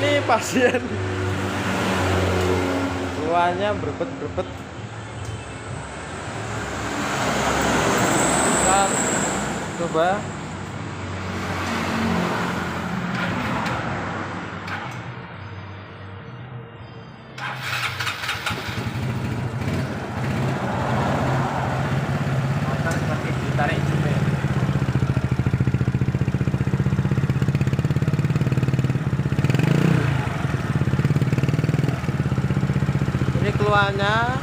ini pasien keluarnya berbet kita coba motor seperti ditarik jumlah. Ini keluarnya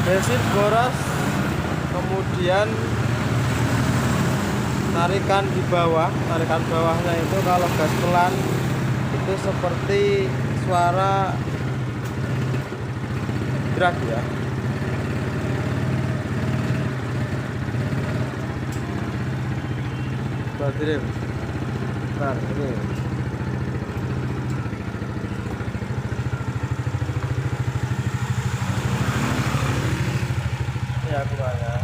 bensin boros, kemudian tarikan di bawah, tarikan bawahnya itu kalau gas pelan itu seperti suara drag ya. Baterai, bentar ini. Ya keluarnya.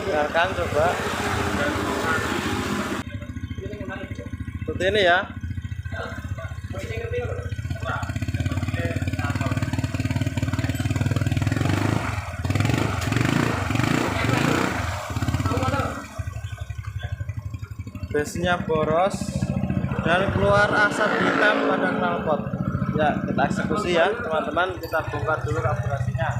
Biarkan coba. Seperti ini ya. Besnya boros dan keluar asap hitam pada knalpot. Ya, kita eksekusi ya teman-teman, kita bongkar dulu karburasinya.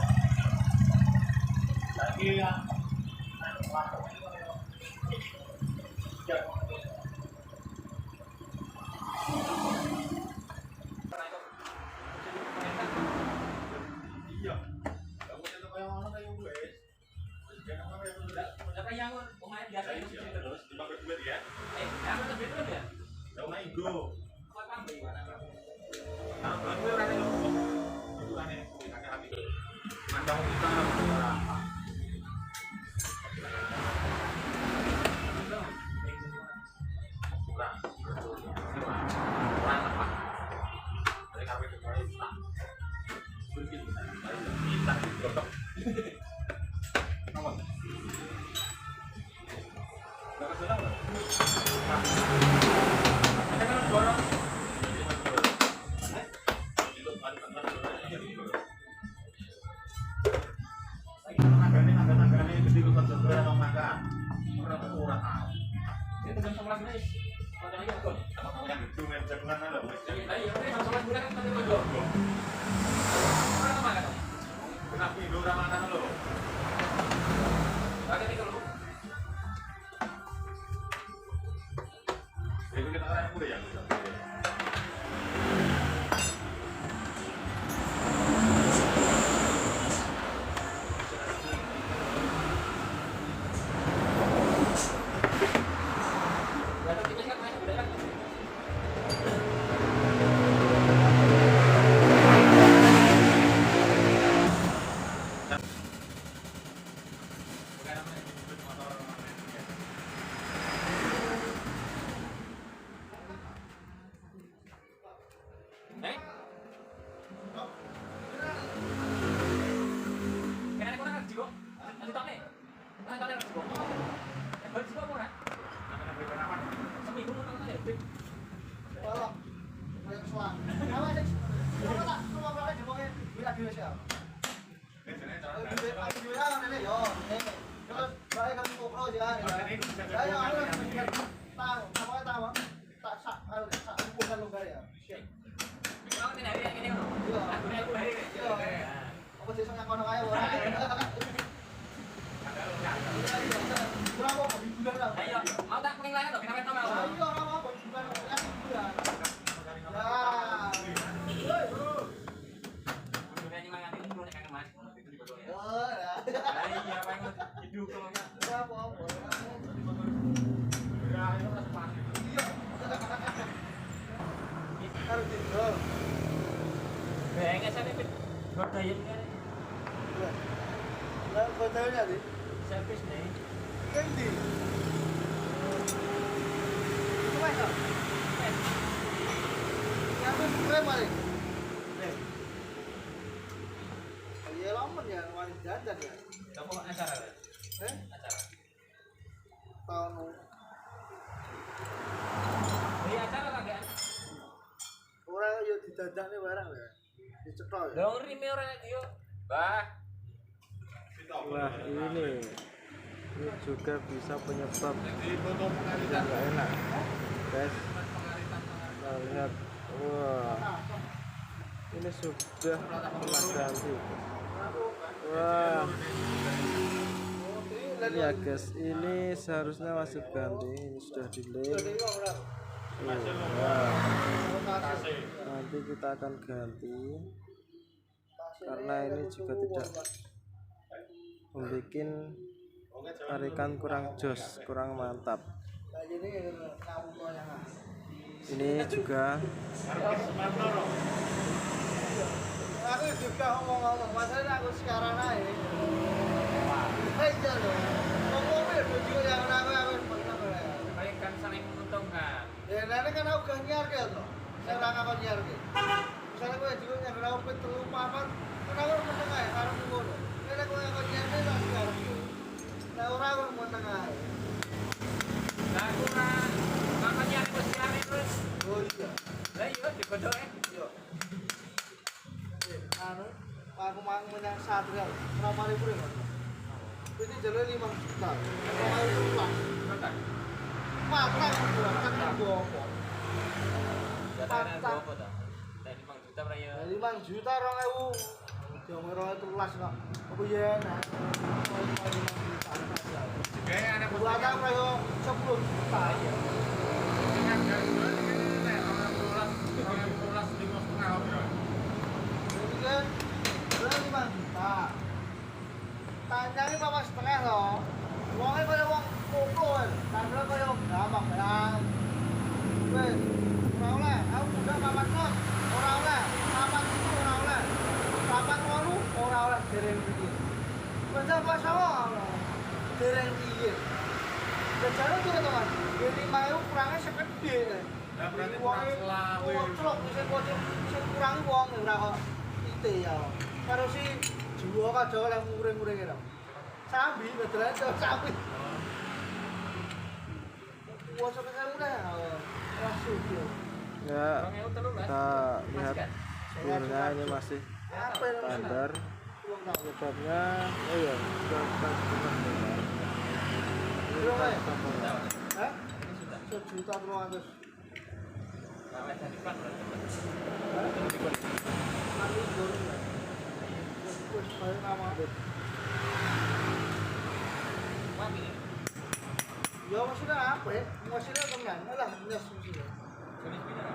Hotelnya di servis nih. Kendi. Itu mana? Yang itu berapa nih? Iya lama ya. tahun. Iya, acara kagean. Ora yo didadakne barang ya. Dicetok ya. Lah rime ora iki yo. Bah. Wah ini juga bisa penyebab yang nggak enak guys. Kita lihat, wah ini sudah pernah ganti. Wah ini ya guys, ini seharusnya masih ganti, ini sudah delay. Wah, nanti kita akan ganti karena ini juga tidak membuat tarikan kurang jos, kurang mantap. Ini juga Aku juga ngomong-ngomong, masalahnya aku sekarang aja. Aja loh. Ngomongnya juga yang aku pernah ya. Baik kan saling menguntungkan. Ya nanti kan aku gak nyiar ke tuh. Saya orang apa nyiar ke. Misalnya gue juga yang aku betul papan, kan aku meneng aja karena ngono. Nek aku yang nyiar ke tak nyiar ke. Nah orang aku meneng aja. Lah kurang makanya aku siarin terus. Oh iya. Lah iya digodoke. Iya. Anu, aku mau menang satu kali. Berapa ribu ya? Ini jalur 5 juta. Berapa ribu lah? Matang juga, kan gopo. Jatahnya gopo ta? Dari 5 juta berapa ya? 5 juta 2.000. Jom 2.000 kok. Apa ya nah? 5 juta. Kayak anak Buat apa yo 10 juta ya. dengan harga ini nek 15 Jadi kan 5 juta. Tanjangnya bapak setengah loh. Uangnya kayak uang koplo kan. Tanjangnya kayak gampang ya. Wes, orang oleh. Aku udah papan not. Orang oleh. Papan itu orang oleh. Papan walu orang oleh dereng piye. Baca pas awal. Dereng piye. Kejaran tuh teman. Jadi mau kurangnya segede. Lah berarti kurang selawe. Celok bisa kurang uang ora kok. Ite ya. Karo si jual kaca oleh muring-muring itu. Sambi betulan itu sambi. Wah sampai saya udah masuk ya. ya. Kita lihat spurnya ini masih Apa yang standar. belum tahu. Penyebabnya, oh ya, sudah kita sebutkan Belum ya? ya. Hah? 1.200.000. Awet tadi kan berarti. Nanti dorong ya. Wes kayak nama. Mami. Ya maksudnya apa ya? Maksudnya teman. Alah, nyes maksudnya. Jenis beda.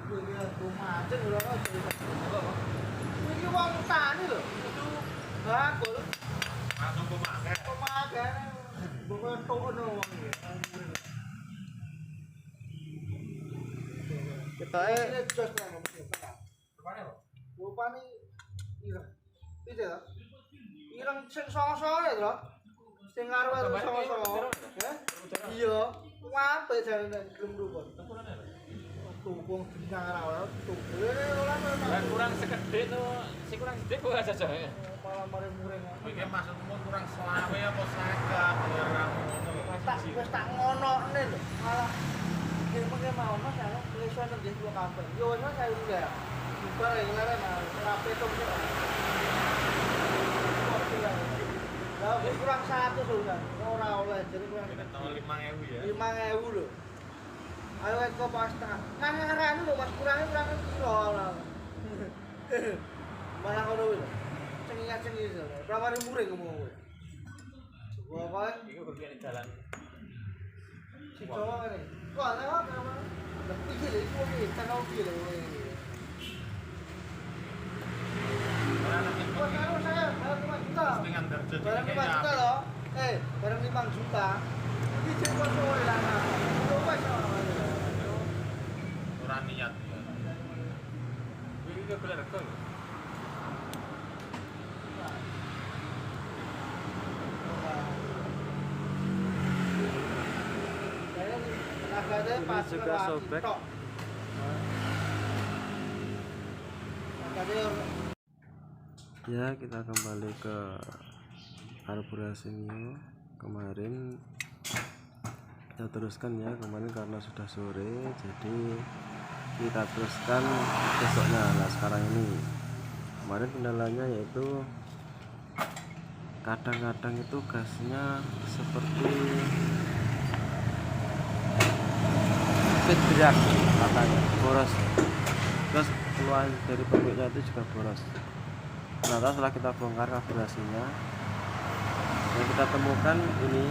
Gue lihat rumah aja udah nggak cerita. Apa? Ini uang tani loh. Itu bakul. Langsung pemakai. Pemakan. Bukan tokono uangnya. Kita Ini jos lah maksudnya. Kemana, Bang? Rupanya ireng. Itu ya. Ireng sing songo-songo ya, Bro. Sing karo songo-songo. Ya? Iya. Wape jarene gelem rukun. Tukung dinang ora tuh. Lah kurang segede tuh, si kurang gede kok aja aja. Malah mari muring. Iki maksudmu kurang selawe apa sagap ya ora ngono. Wis tak ngonokne lho. Malah mungkin mau mas ya, tulisan nang dua kafe. Yo wis saya udah. Bubar ya ngene nah, rapi tuh. Lah kurang 100 sudah. Ora oleh jadi kurang 5.000 ya. 5.000 lho. Ayo kok pas tengah. Kan ngarani lho Mas kurangnya kurang kilo lah. Malah ngono lho. Cengi-cengi lho. Berapa ribu muring ngomong kowe. Gua apa? Iku berpian di jalan. Si cowok ini. Wah, lewat memang. Lebih gila itu ini, channel gila ini. Wah, sekarang saya barang 5 juta. Dengan darjat Barang 5 juta loh. Barang 5 juta. Ini cewek cowok lah. Coba sama. Ora niat ya. Iki ke beler kok. Ini juga sobek. Ya, kita kembali ke karburasi new. kemarin kita teruskan ya, kemarin karena sudah sore jadi kita teruskan besoknya. Nah sekarang ini, kemarin kendalanya yaitu kadang-kadang itu gasnya seperti feedback katanya boros, terus keluar dari pemiliknya itu juga boros. Ternyata setelah kita bongkar karburasinya, yang kita temukan ini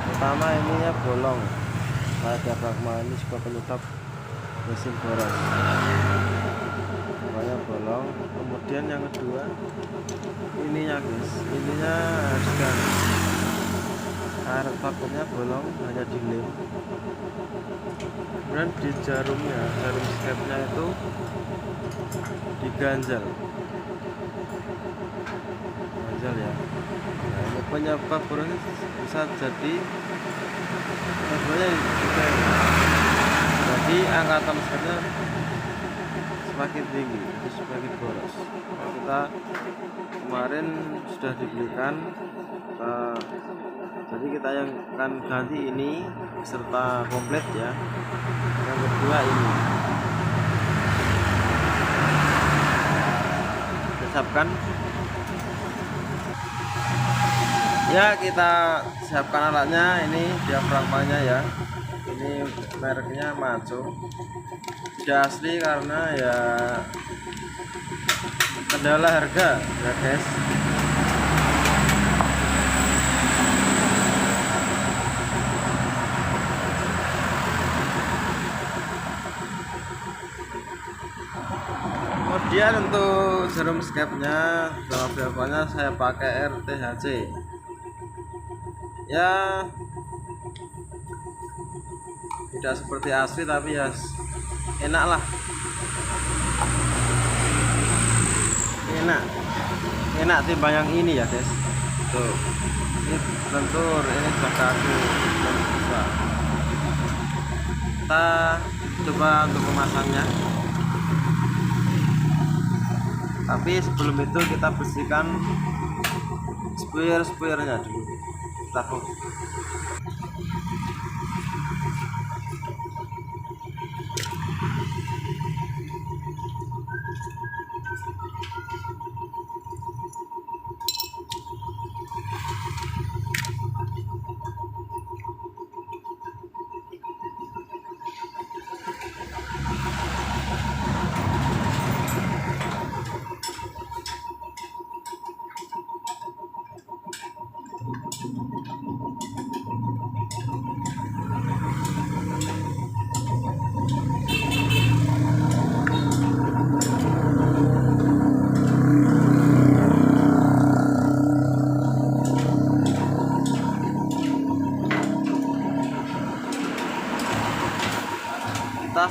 pertama ininya bolong, kayak diafragma ini juga penyebab mesin boros, banyak bolong. Kemudian yang kedua ininya guys, ininya harus ganti, air vakumnya bolong, hanya dilem. Kemudian di jarumnya, jarum skepnya itu diganjal ya. Nah, ini penyebab boros bisa jadi sebenarnya juga, jadi angkatan skepnya semakin tinggi itu semakin boros. Nah, kita kemarin sudah dibelikan, jadi kita yang akan ganti ini serta komplit ya. Yang kedua ini siapkan ya, kita siapkan alatnya. Ini diafragmanya ya, ini mereknya Macho, tidak asli karena ya kendala harga ya guys. Kemudian untuk jarum skepnya sama belakangnya saya pakai RTHC ya, tidak seperti asli tapi ya enak lah, enak timbang yang ini ya guys. Tuh ini lentur, ini juga kaku dan bisa. Kita coba untuk memasangnya, tapi sebelum itu kita bersihkan spire-spirenya dulu. Kita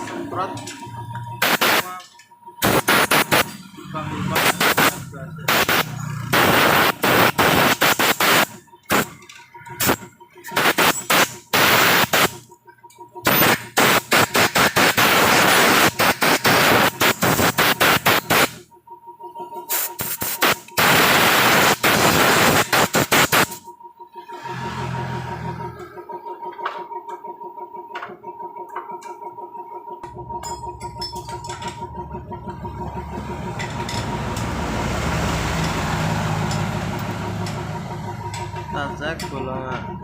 semprot semua lubang-lubang kita cek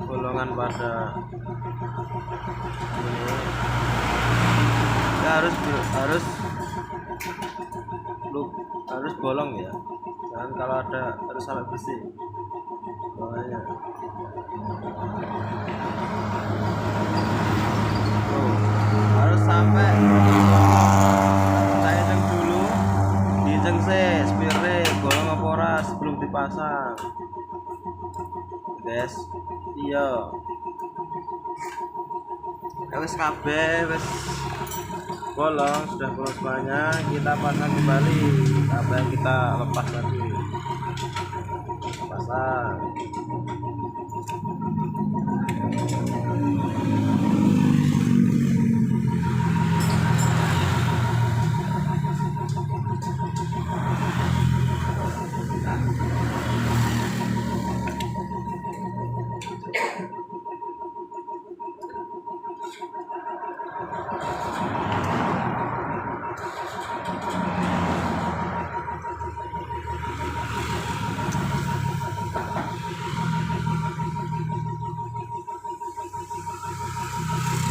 bolongan pada ini ya, harus bolong ya, jangan kalau ada harus sampai bersih bolongannya. Tuh, harus sampai kita hitung dulu, dihitung sih spire bolong apa ora sebelum dipasang guys. Iya wis kabeh wis bolong, sudah bolong semuanya, kita pasang kembali apa yang kita lepas tadi, pasang.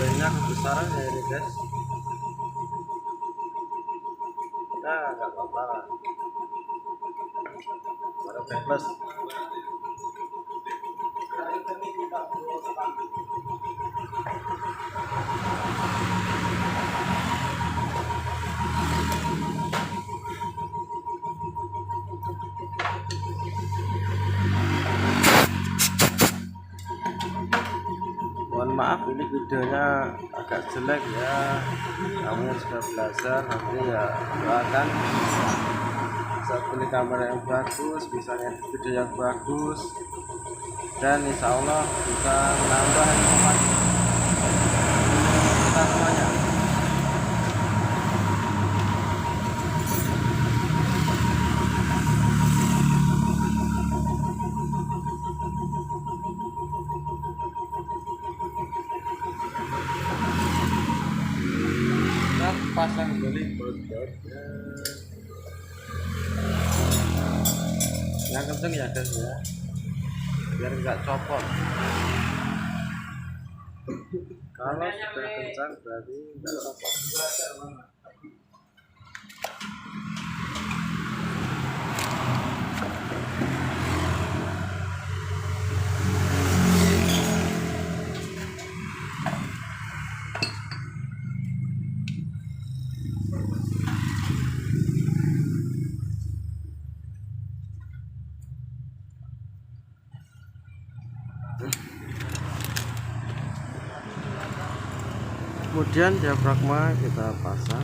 banyak kebesaran ya ini guys. Nah nggak apa-apa lah, baru bebas. Mohon maaf ini videonya agak jelek ya, kamu yang sudah belajar nanti ya doakan bisa beli kamera yang bagus, bisa ngedit video yang bagus, dan insya Allah bisa menambah informasi kita semuanya. Pasang beli botolnya yang kenceng ya guys ya, biar nggak copot. Kalau sudah kencang berarti nggak copot. Kemudian diafragma kita pasang.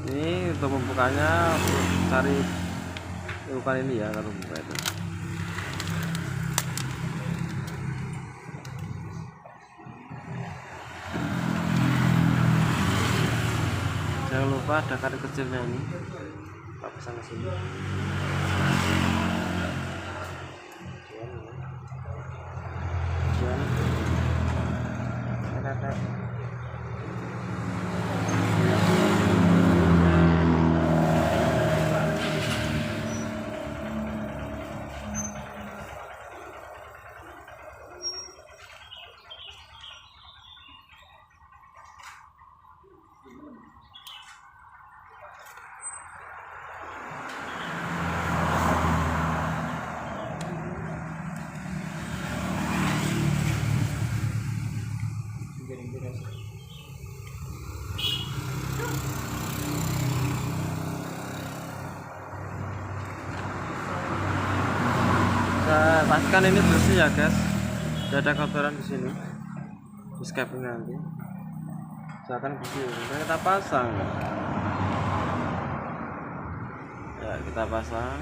Ini untuk membukanya cari bukan ini ya, kalau buka itu. Jangan lupa ada karet kecilnya ini, kita pasang ke sini. Saya pastikan ini bersih ya guys, tidak ada kotoran di sini di Skype nanti. Misalkan bersih, kemudian kita pasang ya, kita pasang.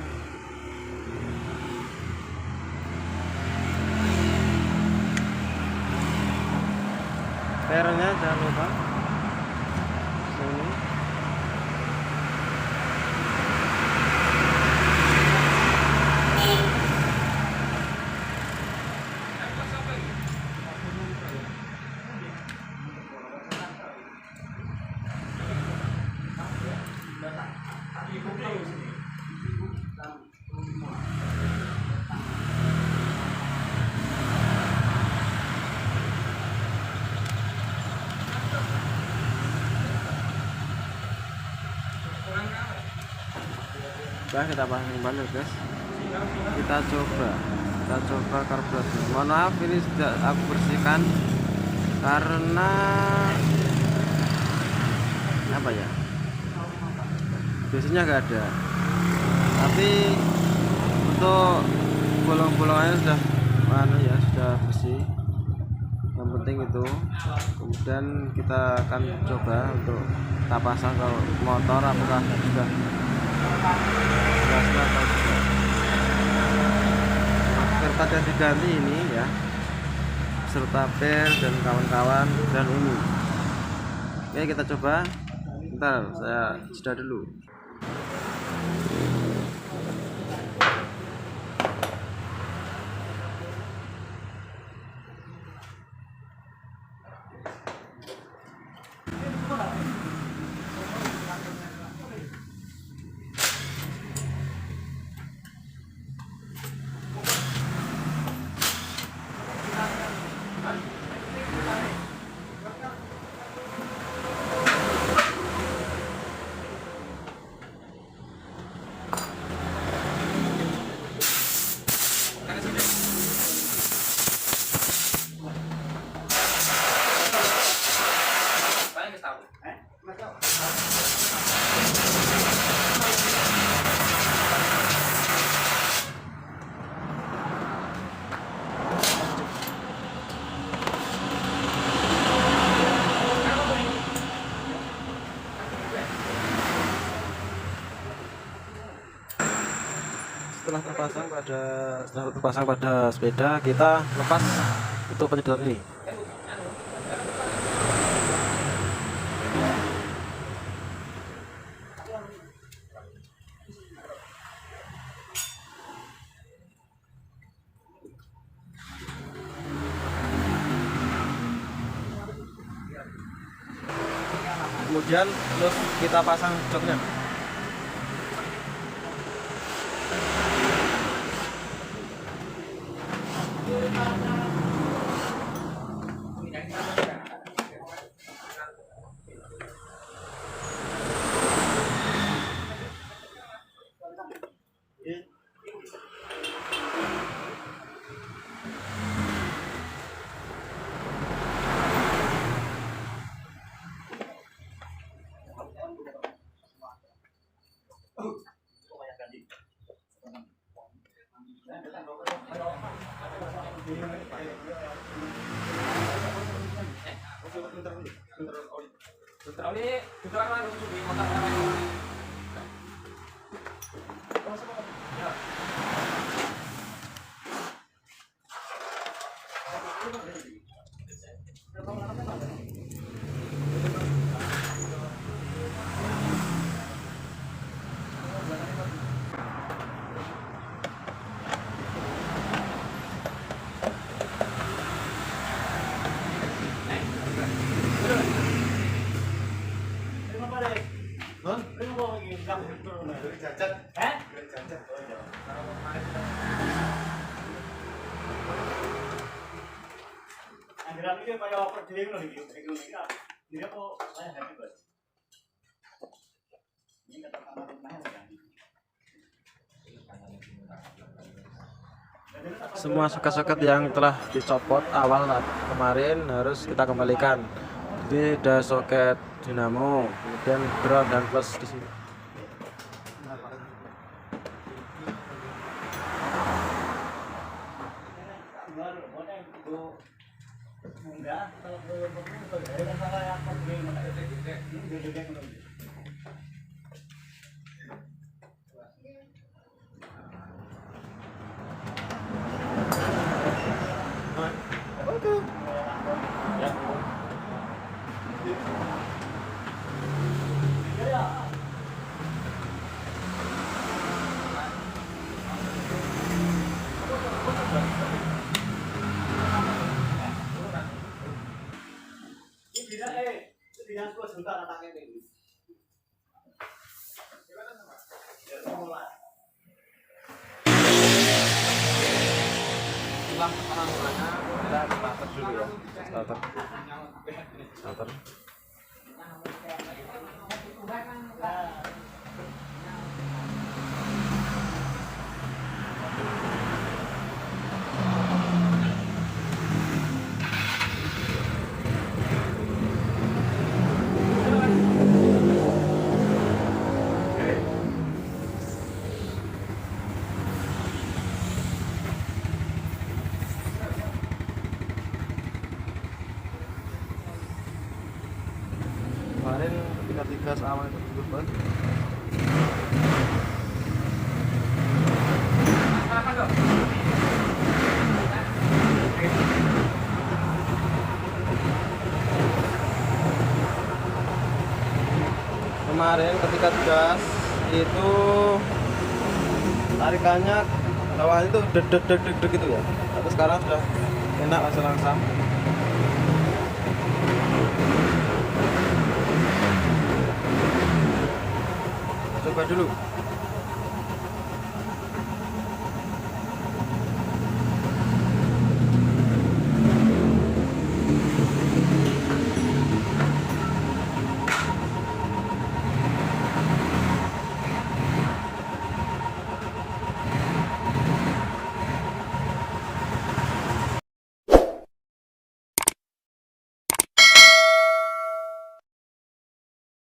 Pernya jangan lupa sini. Nah, kita pasang balik guys, kita coba karburator. Mohon maaf ini sudah aku bersihkan karena apa ya, biasanya nggak ada, tapi untuk bolong-bolongannya sudah ya sudah bersih. Yang penting itu, kemudian kita akan coba untuk kita pasang ke motor apakah sudah serta yang diganti ini ya, serta per dan kawan-kawan dan ini. Oke, kita coba. Bentar, saya jeda dulu. setelah terpasang pada sepeda, kita lepas untuk penyedotan ini. Kemudian terus kita pasang joknya. Semua soket-soket yang telah dicopot awal kemarin harus kita kembalikan. Jadi ada soket dinamo, kemudian ground dan plus di sini. Setelah penanganannya kita starter dulu ya, starter. Kemarin ketika tiga awal itu berubah. Kemarin ketika gas itu tarikannya bawah itu deg gitu ya, tapi sekarang sudah enak langsung. Coba dulu.